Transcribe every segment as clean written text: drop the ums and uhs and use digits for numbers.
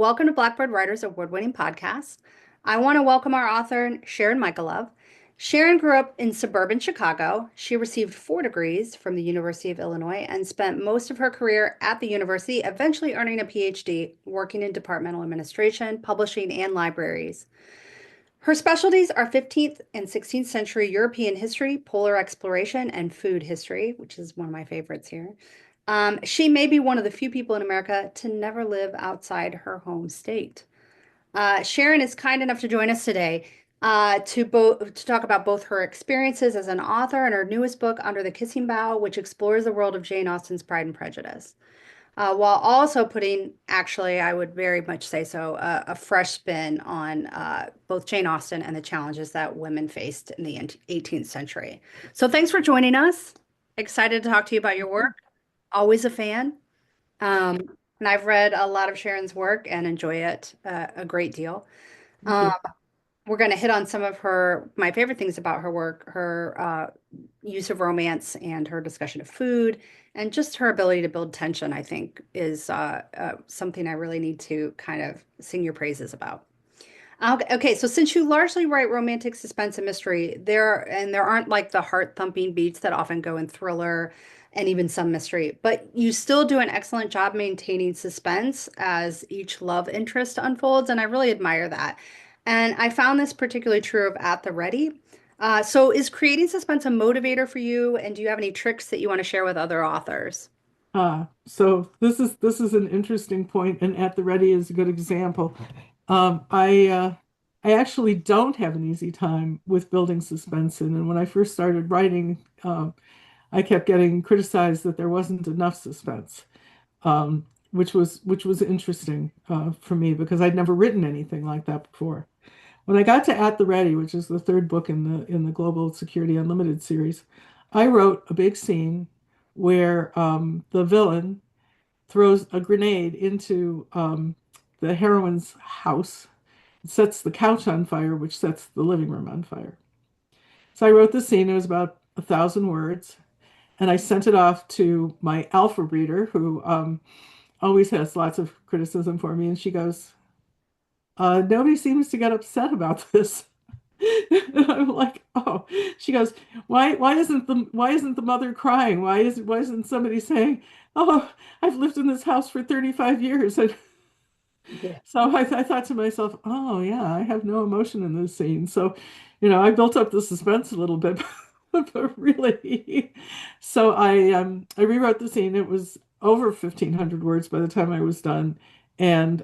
Welcome to Blackbird Writers award-winning podcast. I want to welcome our author, Sharon Michalove. Sharon grew up in suburban Chicago. She received 4 degrees from the University of Illinois and spent most of her career at the university, eventually earning a PhD, working in departmental administration, publishing, and libraries. Her specialties are 15th and 16th century European history, polar exploration, and food history, which is one of my favorites here. She may be one of the few people in America to never live outside her home state. Sharon is kind enough to join us today to talk about both her experiences as an author and her newest book, Under the Kissing Bough, which explores the world of Jane Austen's Pride and Prejudice, while also putting, actually, I would very much say so, a fresh spin on both Jane Austen and the challenges that women faced in the 18th century. So thanks for joining us. Excited to talk to you about your work. Always a fan. Um, and I've read a lot of Sharon's work and enjoy it a great deal. Thank Um, you. we're going to hit on some of my favorite things about her work, her use of romance and her discussion of food, and just her ability to build tension, I think, is something I really need to kind of sing your praises about. Okay, so since you largely write romantic suspense and mystery, there aren't like the heart-thumping beats that often go in thriller and even some mystery, but you still do an excellent job maintaining suspense as each love interest unfolds, and I really admire that. And I found this particularly true of At the Ready. So is creating suspense a motivator for you, and do you have any tricks that you want to share with other authors? So this is an interesting point, and At the Ready is a good example. I actually don't have an easy time with building suspense in, and when I first started writing, I kept getting criticized that there wasn't enough suspense, which was interesting for me because I'd never written anything like that before. When I got to At the Ready, which is the third book in the Global Security Unlimited series, I wrote a big scene where the villain throws a grenade into the heroine's house, sets the couch on fire, which sets the living room on fire. So I wrote the scene. It was about 1,000 words, and I sent it off to my alpha reader, who always has lots of criticism for me, and she goes, nobody seems to get upset about this. And I'm like, oh. She goes, why isn't the mother crying? Why isn't somebody saying, oh, I've lived in this house for 35 years? And Yeah. so I thought to myself, oh yeah, I have no emotion in this scene. So, I built up the suspense a little bit, but really, so I rewrote the scene. It was over 1,500 words by the time I was done, and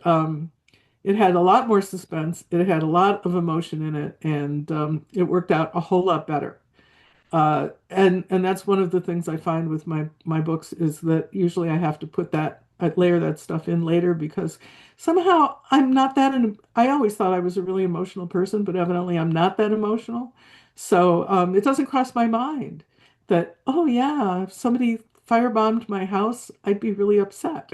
it had a lot more suspense. It had a lot of emotion in it, and it worked out a whole lot better. And that's one of the things I find with my books is that usually I layer that stuff in later because somehow I'm not I always thought I was a really emotional person, but evidently I'm not that emotional. So it doesn't cross my mind that, oh yeah, if somebody firebombed my house, I'd be really upset.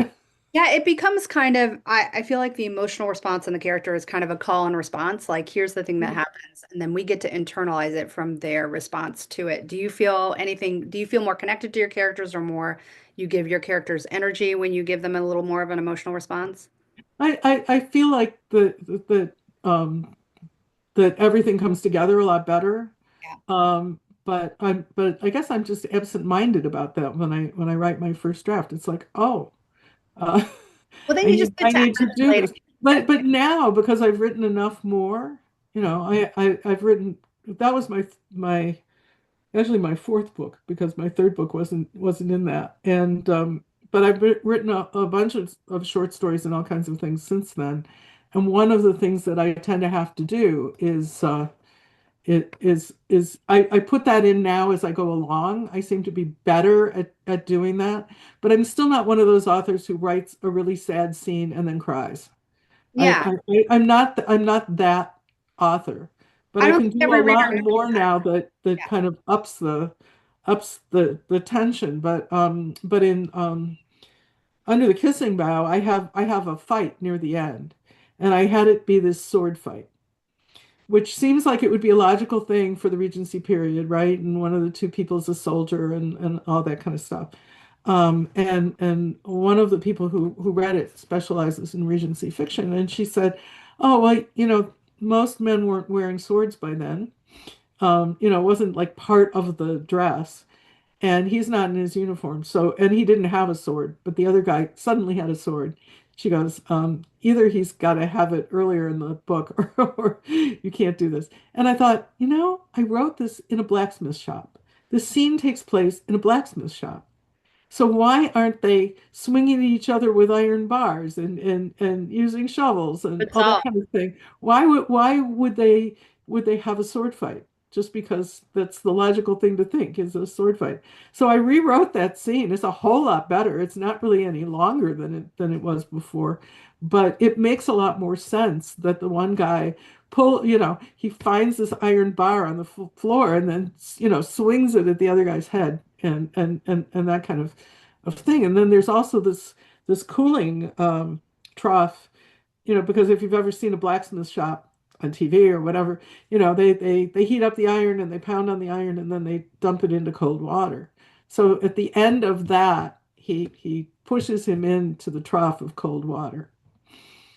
Yeah, it becomes kind of, I feel like the emotional response in the character is kind of a call and response. Like, here's the thing that happens, and then we get to internalize it from their response to it. Do you feel more connected to your characters or more you give your characters energy when you give them a little more of an emotional response? I feel like that everything comes together a lot better. Yeah. But I guess I'm just absent-minded about that when I write my first draft. It's like, oh, uh, Well, then I you just need get I to add need to it do later. this. But now because I've written enough more, I've written that was my actually my fourth book because my third book wasn't in that. And but I've written a bunch of short stories and all kinds of things since then. And one of the things that I tend to have to do is I put that in now as I go along. I seem to be better at doing that, but I'm still not one of those authors who writes a really sad scene and then cries. Yeah. I'm not that author, but I I don't can think do every a reader lot knows more that. now that Yeah. kind of ups the tension. But in Under the Kissing Bough, I have a fight near the end, and I had it be this sword fight, which seems like it would be a logical thing for the Regency period, right? And one of the two people is a soldier and all that kind of stuff. And one of the people who read it specializes in Regency fiction, and she said, "Oh, well, most men weren't wearing swords by then. It wasn't like part of the dress." And he's not in his uniform. So, and he didn't have a sword, but the other guy suddenly had a sword. She goes, either he's got to have it earlier in the book or you can't do this. And I thought, I wrote this in a blacksmith shop. This scene takes place in a blacksmith shop. So why aren't they swinging at each other with iron bars and using shovels and It's all that all. kind of thing? Why would they have a sword fight? Just because that's the logical thing to think is a sword fight. So I rewrote that scene. It's a whole lot better. It's not really any longer than it was before, but it makes a lot more sense that the one guy he finds this iron bar on the floor and then swings it at the other guy's head and that kind of thing. And then there's also this cooling trough, because if you've ever seen a blacksmith shop on TV or whatever, they heat up the iron and they pound on the iron and then they dump it into cold water. So at the end of that, he pushes him into the trough of cold water.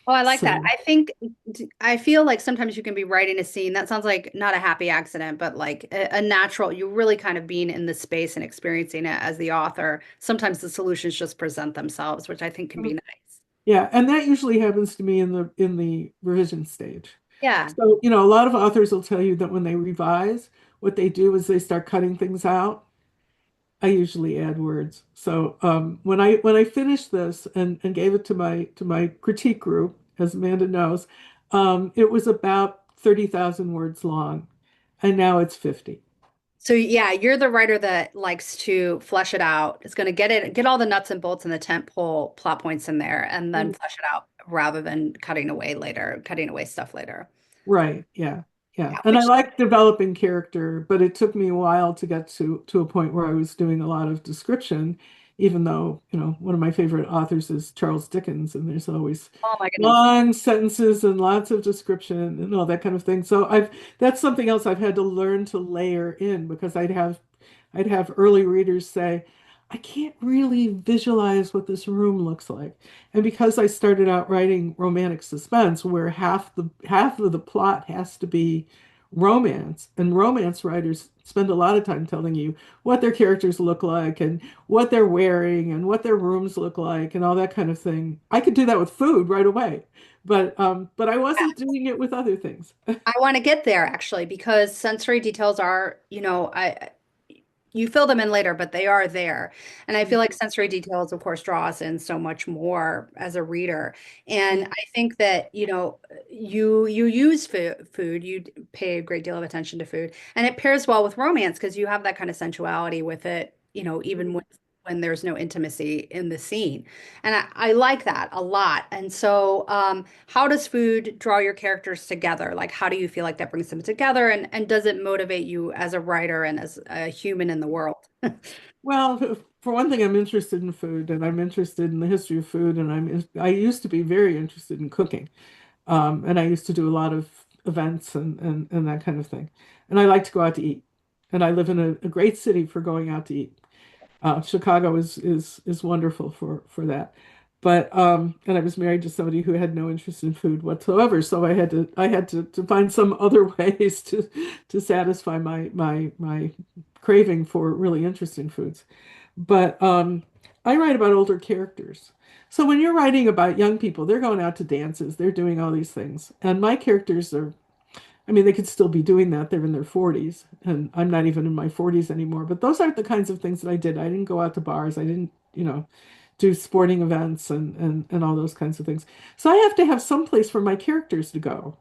Oh, I like that. So I feel like sometimes you can be writing a scene that sounds like not a happy accident, but like a natural, you really kind of being in the space and experiencing it as the author. Sometimes the solutions just present themselves, which I think can be nice. yeah, and that usually happens to me in the revision stage. Yeah. So, a lot of authors will tell you that when they revise, what they do is they start cutting things out. I usually add words. So when I finished this and gave it to my critique group, as Amanda knows, it was about 30,000 words long, and now it's 50. So yeah, you're the writer that likes to flesh it out. It's going to get all the nuts and bolts and the tent pole plot points in there and then Mm. flesh it out rather than cutting away stuff later. Right. Yeah. Yeah. Yeah, And I which like developing character, but it took me a while to get to a point where I was doing a lot of description, even though, one of my favorite authors is Charles Dickens, and there's always oh my goodness. long sentences and lots of description and all that kind of thing. So that's something else I've had to learn to layer in because I'd have early readers say, I can't really visualize what this room looks like. And because I started out writing romantic suspense, where half of the plot has to be romance, and romance writers spend a lot of time telling you what their characters look like and what they're wearing and what their rooms look like and all that kind of thing. I could do that with food right away, but I wasn't doing it with other things. I want to get there actually because sensory details are, I you fill them in later, but they are there. And I feel like sensory details, of course, draw us in so much more as a reader. And I think that, you use food, you pay a great deal of attention to food, and it pairs well with romance because you have that kind of sensuality with it, even when there's no intimacy in the scene. And I like that a lot. And so, how does food draw your characters together? Like, how do you feel like that brings them together? And does it motivate you as a writer and as a human in the world? Well, for one thing, I'm interested in food and I'm interested in the history of food, and I used to be very interested in cooking. And I used to do a lot of events and that kind of thing. And I like to go out to eat. And I live in a great city for going out to eat. Chicago is wonderful for that. But and I was married to somebody who had no interest in food whatsoever, so I had to find some other ways to satisfy my craving for really interesting foods. But I write about older characters. So when you're writing about young people, they're going out to dances, they're doing all these things. And my characters are, I mean, they could still be doing that. They're in their 40s, and I'm not even in my 40s anymore. But those aren't the kinds of things that I did. I didn't go out to bars. I didn't, do sporting events and all those kinds of things. So I have to have some place for my characters to go.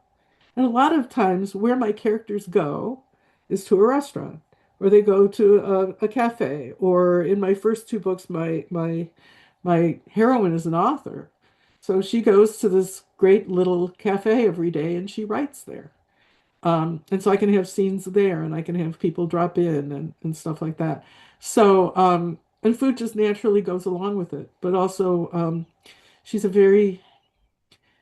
And a lot of times, where my characters go is to a restaurant, or they go to a cafe, or in my first two books, my heroine is an author. So she goes to this great little cafe every day and she writes there. And so I can have scenes there and I can have people drop in and stuff like that. So, and food just naturally goes along with it. But also, she's a very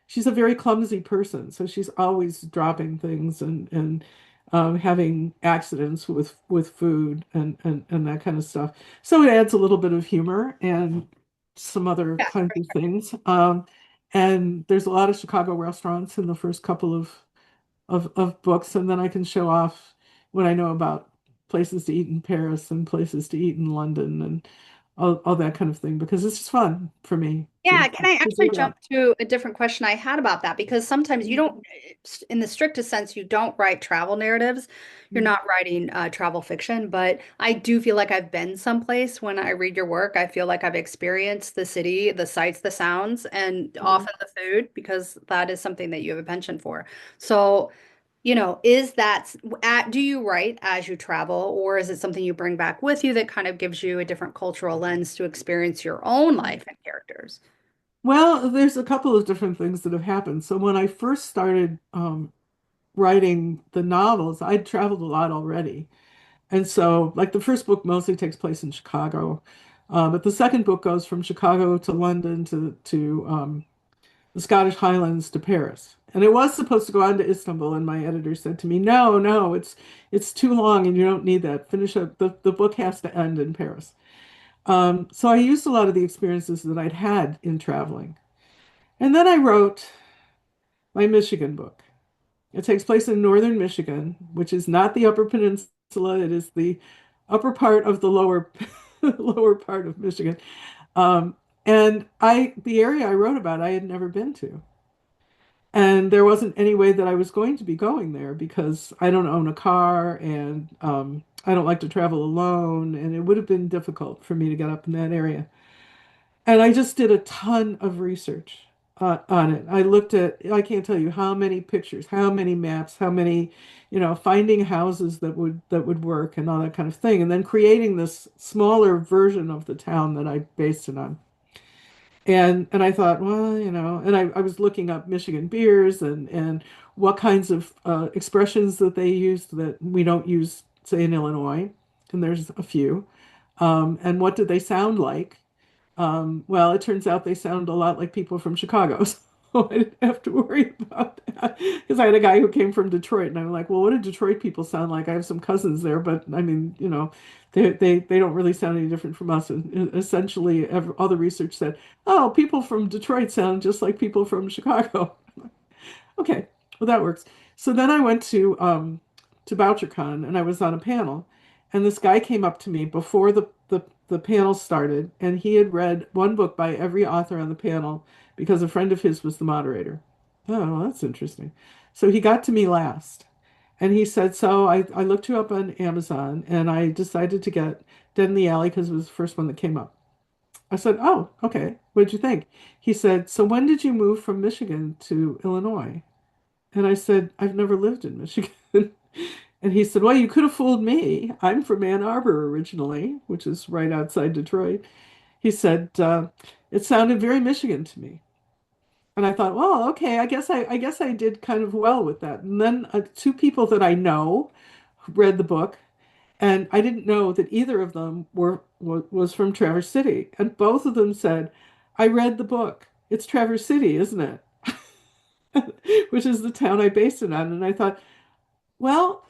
she's a very clumsy person, so she's always dropping things and having accidents with food and that kind of stuff. So it adds a little bit of humor and some other Yeah. kinds of things. And there's a lot of Chicago restaurants in the first couple of books, and then I can show off what I know about places to eat in Paris and places to eat in London and all that kind of thing because it's just fun for me Yeah, can I to actually do jump that. to a different question I had about that? Because sometimes you don't, in the strictest sense, you don't write travel narratives. You're not writing travel fiction, but I do feel like I've been someplace when I read your work. I feel like I've experienced the city, the sights, the sounds, and Mhm. often the food, because that is something that you have a penchant for. So, is that, do you write as you travel, or is it something you bring back with you that kind of gives you a different cultural lens to experience your own life and characters? Well, there's a couple of different things that have happened. So when I first started writing the novels, I'd traveled a lot already. And so, like, the first book mostly takes place in Chicago, but the second book goes from Chicago to London to the Scottish Highlands to Paris. And it was supposed to go on to Istanbul, and my editor said to me, "No, no, it's too long, and you don't need that. Finish up the book has to end in Paris." So I used a lot of the experiences that I'd had in traveling, and then I wrote my Michigan book. It takes place in northern Michigan, which is not the Upper Peninsula. It is the upper part of the lower lower part of Michigan. Um, and the area I wrote about, I had never been to. And there wasn't any way that I was going to be going there because I don't own a car and I don't like to travel alone. And it would have been difficult for me to get up in that area. And I just did a ton of research on it. I looked at, I can't tell you how many pictures, how many maps, how many, finding houses that would work and all that kind of thing. And then creating this smaller version of the town that I based it on. And I thought, well, and I was looking up Michigan beers and what kinds of expressions that they used that we don't use, say, in Illinois, and there's a few. And what did they sound like? Well, it turns out they sound a lot like people from Chicago, so I didn't have to worry about that. Because I had a guy who came from Detroit, and I'm like, well, what do Detroit people sound like? I have some cousins there, but I mean, they don't really sound any different from us. And essentially, all the research said, oh, people from Detroit sound just like people from Chicago. Okay, well that works. So then I went to BoucherCon and I was on a panel, and this guy came up to me before the panel started, and he had read one book by every author on the panel because a friend of his was the moderator. Oh, well, that's interesting. So he got to me last, and he said, "So I looked you up on Amazon, and I decided to get Dead in the Alley because it was the first one that came up." I said, "Oh, okay. What'd you think?" He said, "So when did you move from Michigan to Illinois?" And I said, I've never lived in Michigan. And he said, well, you could have fooled me. I'm from Ann Arbor originally, which is right outside Detroit. He said, it sounded very Michigan to me. And I thought, well, okay, I guess I did kind of well with that. And then two people that I know read the book, and I didn't know that either of them was from Traverse City. And both of them said, I read the book. It's Traverse City, isn't it? Which is the town I based it on. And I thought, well,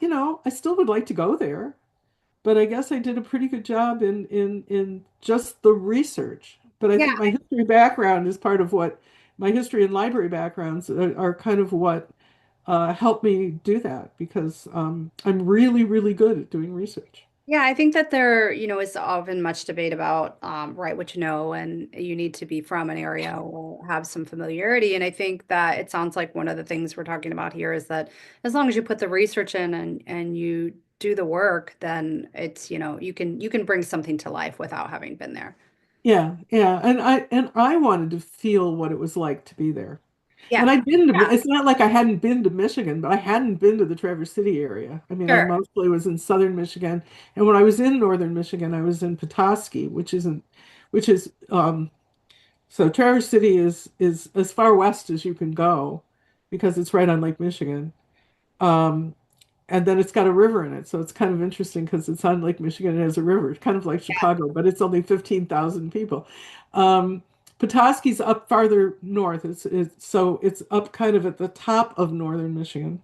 I still would like to go there, but I guess I did a pretty good job in just the research. But I Yeah, think my history background is part of what my history and library backgrounds are kind of what helped me do that because I'm really, really good at doing research. yeah, I think that there, is often much debate about write what you know, and you need to be from an area or have some familiarity. And I think that it sounds like one of the things we're talking about here is that as long as you put the research in and you do the work, then it's, you can bring something to life without having been there. Yeah, yeah, and I wanted to feel what it was like to be there. Yeah, And I'd been to, yeah, it's not like I hadn't been to Michigan, but I hadn't been to the Traverse City area. I mean, I sure. mostly was in southern Michigan. And when I was in northern Michigan, I was in Petoskey, which is, so Traverse City is as far west as you can go because it's right on Lake Michigan. Um, and then it's got a river in it. So it's kind of interesting because it's on Lake Michigan and it has a river. It's kind of like Chicago, but it's only 15,000 people. Um, Petoskey's up farther north. So it's up kind of at the top of northern Michigan.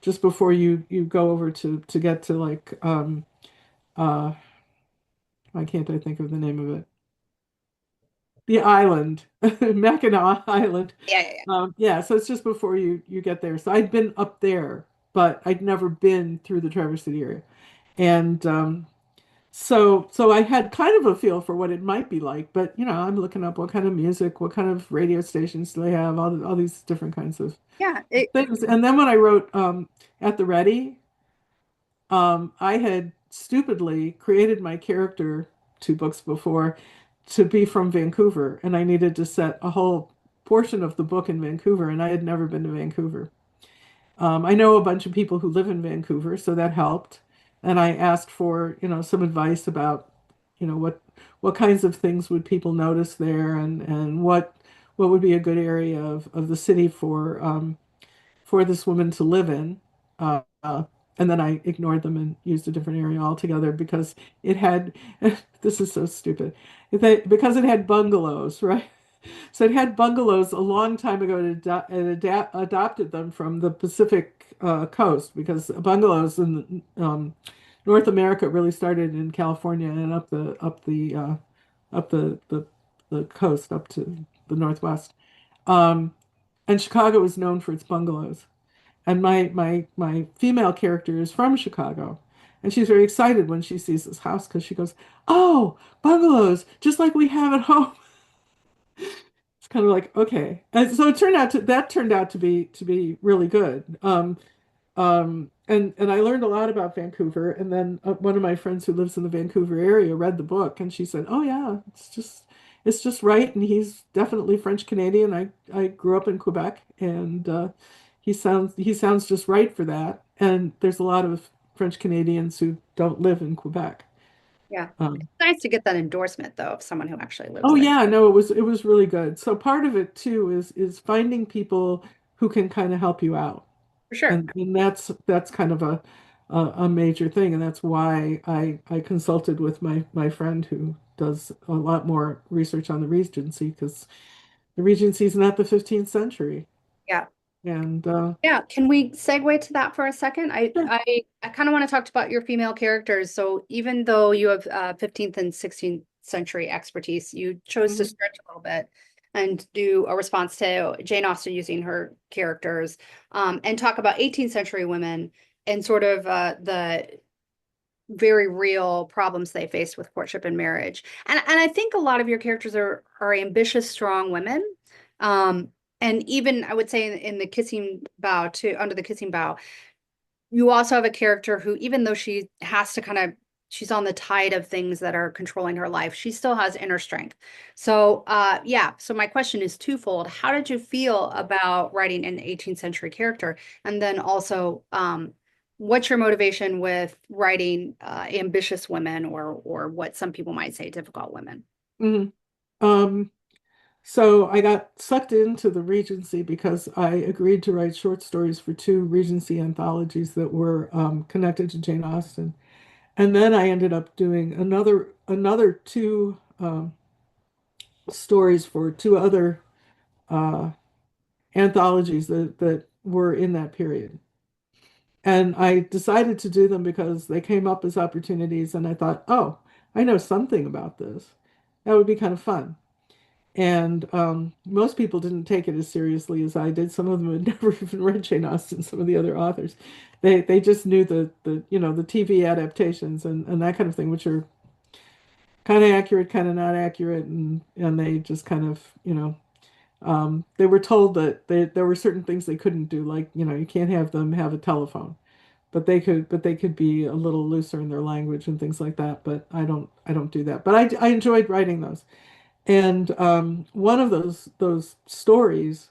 just before you go over to get to like uh why can't I think of the name of it? The island, Mackinac Island. Yeah, yeah, yeah. Yeah, so it's just before you get there. So I'd been up there, but I'd never been through the Traverse City area. And so I had kind of a feel for what it might be like, but I'm looking up what kind of music, what kind of radio stations do they have, all these different kinds of Yeah, things. And then when I wrote at the Ready, I had stupidly created my character 2 books before to be from Vancouver, and I needed to set a whole portion of the book in Vancouver, and I had never been to Vancouver. I know a bunch of people who live in Vancouver, so that helped. And I asked for, some advice about, what kinds of things would people notice there, and what would be a good area of the city for this woman to live in. Uh, uh, and then I ignored them and used a different area altogether because it had, this is so stupid, because it had bungalows, right? So it had bungalows a long time ago and adopted them from the Pacific coast because bungalows in North America really started in California and up the coast up to the Northwest. Um, and Chicago is known for its bungalows. And my female character is from Chicago. And she's very excited when she sees this house because she goes, "Oh, bungalows, just like we have at home." It's kind of like, okay. And so that turned out to be really good. And I learned a lot about Vancouver. And then one of my friends who lives in the Vancouver area read the book and she said, "Oh yeah, it's just right." And he's definitely French Canadian. I grew up in Quebec, and he sounds just right for that. And there's a lot of French Canadians who don't live in Quebec. yeah. It's Um, nice to get that endorsement though of someone who actually lives oh there. yeah, no, it was really good. So part of it too is finding people who can kind of help you out. For sure. And that's kind of a major thing, and that's why I consulted with my friend who does a lot more research on the Regency because the Regency is not the 15th century. Yeah. And Yeah, can we segue to that for a second? I sure. I, I kind of want to talk about your female characters. So even though you have 15th and 16th century expertise, you chose to Mhm. stretch a little bit and do a response to Jane Austen using her characters, and talk about 18th century women and sort of the very real problems they faced with courtship and marriage. And I think a lot of your characters are ambitious, strong women. Um, and even I would say in the kissing bow to under the kissing bow, you also have a character who, even though she has to kind of she's on the tide of things that are controlling her life, she still has inner strength. So yeah, so my question is twofold. How did you feel about writing an 18th century character? And then also, what's your motivation with writing ambitious women or what some people might say difficult women? Mhm. Um, so I got sucked into the Regency because I agreed to write short stories for 2 Regency anthologies that were connected to Jane Austen. And then I ended up doing another 2 stories for 2 other uh, anthologies that were in that period. And I decided to do them because they came up as opportunities, and I thought, oh, I know something about this. That would be kind of fun. And most people didn't take it as seriously as I did. Some of them had never even read Jane Austen, some of the other authors. They just knew the TV adaptations and that kind of thing, which are kind of accurate, kind of not accurate, and they just kind of, they were told that there were certain things they couldn't do, like, you can't have them have a telephone, but they could be a little looser in their language and things like that. But I don't do that. But I enjoyed writing those. And one of those stories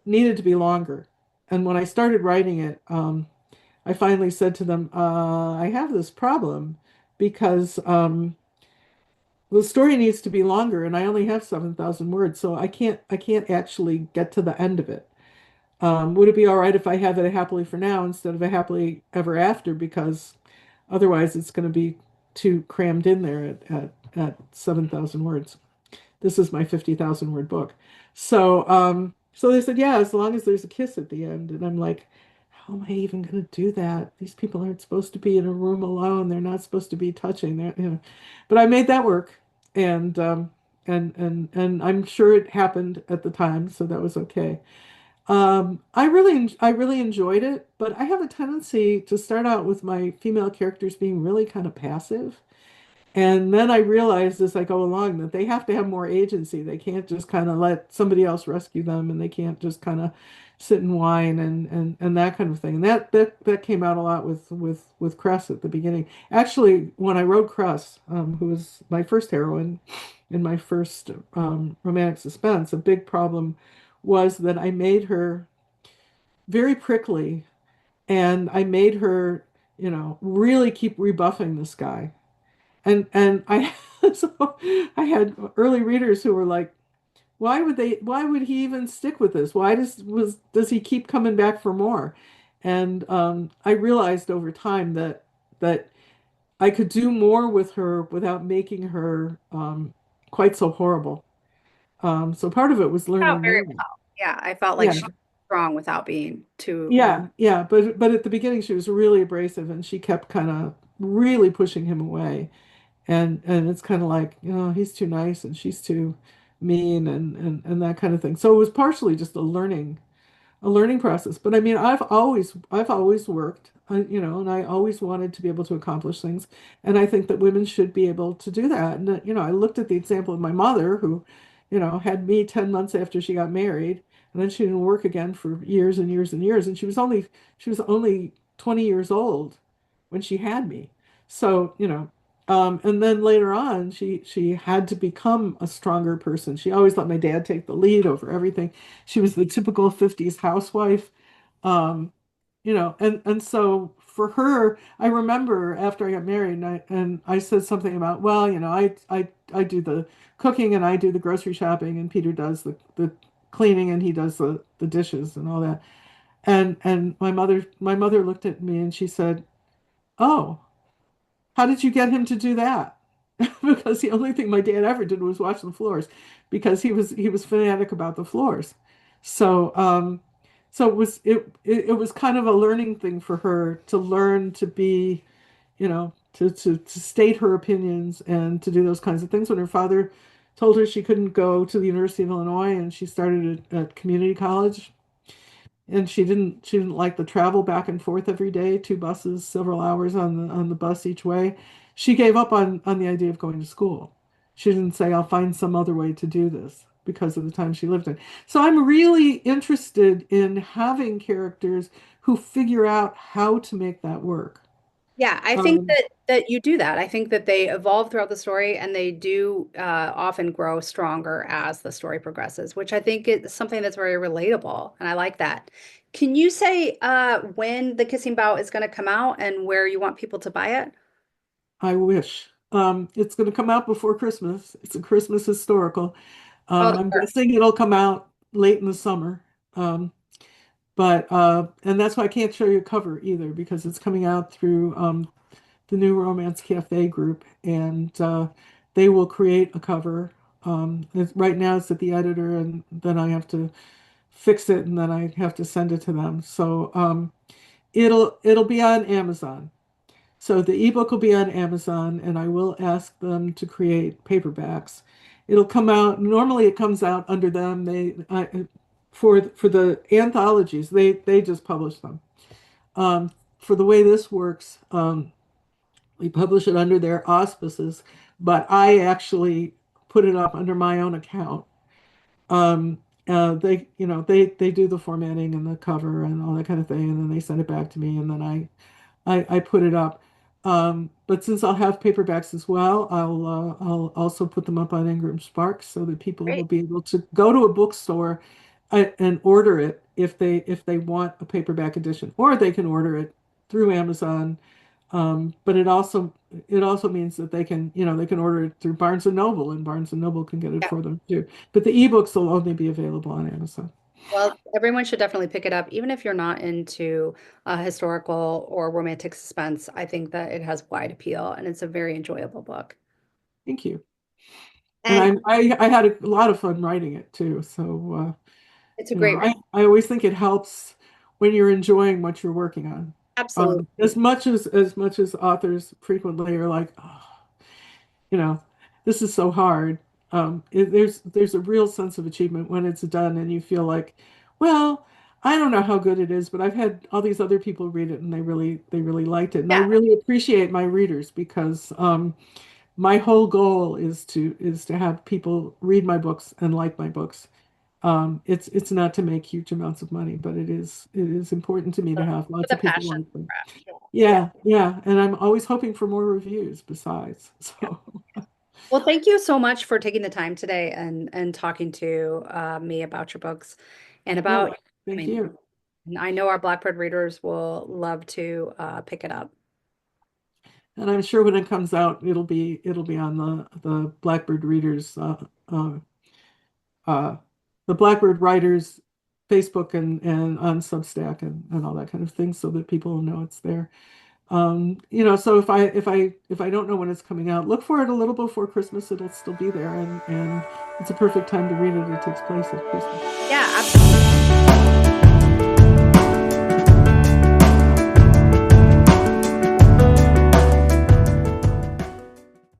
needed to be longer. And when I started writing it, I finally said to them, I have this problem because the story needs to be longer, and I only have 7,000 words, so I can't actually get to the end of it. Would it be all right if I have it a happily for now instead of a happily ever after? Because otherwise, it's going to be too crammed in there at 7,000 words. This is my 50,000 word book. So they said, yeah, as long as there's a kiss at the end. And I'm like, how am I even going to do that? These people aren't supposed to be in a room alone. They're not supposed to be touching. But I made that work, and and I'm sure it happened at the time, so that was okay. I really enjoyed it, but I have a tendency to start out with my female characters being really kind of passive. And then I realized as I go along that they have to have more agency. They can't just kind of let somebody else rescue them, and they can't just kind of sit and whine and that kind of thing. And that came out a lot with Cress at the beginning. Actually, when I wrote Cress, who was my first heroine in my first romantic suspense, a big problem was that I made her very prickly, and I made her, really keep rebuffing this guy. And I so I had early readers who were like, why would he even stick with this? Does he keep coming back for more? And I realized over time that I could do more with her without making her quite so horrible. So part of it was Oh, learning very that. well. Yeah, I felt like Yeah, she was strong without being too. yeah. But at the beginning she was really abrasive, and she kept kind of really pushing him away. And it's kind of like, he's too nice and she's too mean and that kind of thing. So it was partially just a learning process. But I mean, I've always worked, and I always wanted to be able to accomplish things. And I think that women should be able to do that. And I looked at the example of my mother who, had me 10 months after she got married, and then she didn't work again for years and years and years. And she was only 20 years old when she had me. So, and then later on, she had to become a stronger person. She always let my dad take the lead over everything. She was the typical 50s housewife. Um, and so for her, I remember after I got married, and I said something about, well, I do the cooking and I do the grocery shopping, and Peter does the cleaning and he does the dishes and all that. And my mother looked at me and she said, "Oh, how did you get him to do that?" Because the only thing my dad ever did was wash the floors, because he was fanatic about the floors. So it was kind of a learning thing for her to learn to be, to state her opinions and to do those kinds of things. When her father told her she couldn't go to the University of Illinois and she started at community college, and she didn't like the travel back and forth every day, two buses, several hours on the bus each way. She gave up on the idea of going to school. She didn't say, I'll find some other way to do this, because of the time she lived in. So I'm really interested in having characters who figure out how to make that work. Yeah, I think Um, that you do that. I think that they evolve throughout the story and they do often grow stronger as the story progresses, which I think is something that's very relatable, and I like that. Can you say when The Kissing Bout is going to come out and where you want people to buy it? I wish. It's going to come out before Christmas. It's a Christmas historical. Oh, I'm sure. guessing it'll come out late in the summer. But and that's why I can't show you a cover either, because it's coming out through the New Romance Cafe group, and they will create a cover. Right now it's at the editor, and then I have to fix it, and then I have to send it to them. So it'll be on Amazon. So the ebook will be on Amazon, and I will ask them to create paperbacks. It'll come out. Normally, it comes out under them. For the anthologies, they just publish them. For the way this works, we publish it under their auspices, but I actually put it up under my own account. Um, they do the formatting and the cover and all that kind of thing, and then they send it back to me, and then I put it up. But since I'll have paperbacks as well, I'll also put them up on Ingram Spark so that people will Great. be able to go to a bookstore and order it if they want a paperback edition, or they can order it through Amazon. But it also means that they can order it through Barnes and Noble, and Barnes and Noble can get it Yeah. for them too. But the ebooks will only be available on Amazon. Well, everyone should definitely pick it up, even if you're not into historical or romantic suspense. I think that it has wide appeal and it's a very enjoyable book. Thank you. And And I had a lot of fun writing it too. So it's a great read. I always think it helps when you're enjoying what you're working on. Absolutely. As much as authors frequently are like, oh, you know, this is so hard. There's a real sense of achievement when it's done, and you feel like, well, I don't know how good it is, but I've had all these other people read it, and they really liked it, and I Yeah. really appreciate my readers because my whole goal is to have people read my books and like my books. It's not to make huge amounts of money, but it is important to me to have For lots the of people passion. like them. Yeah. Yeah. Yeah, yeah, and I'm always hoping for more reviews besides. Yeah. So, Well, thank you so much for taking the time today and talking to me about your books and no, about thank upcoming book. you. And I know our Blackbird readers will love to pick it up. And I'm sure when it comes out, it'll be on the Blackbird Readers uh, uh, the Blackbird Writers Facebook and on Substack and all that kind of thing, so that people will know it's there. So if I don't know when it's coming out, look for it a little before Christmas. It'll still be there, and it's a perfect time to read it. It takes place at Christmas. Yeah, absolutely.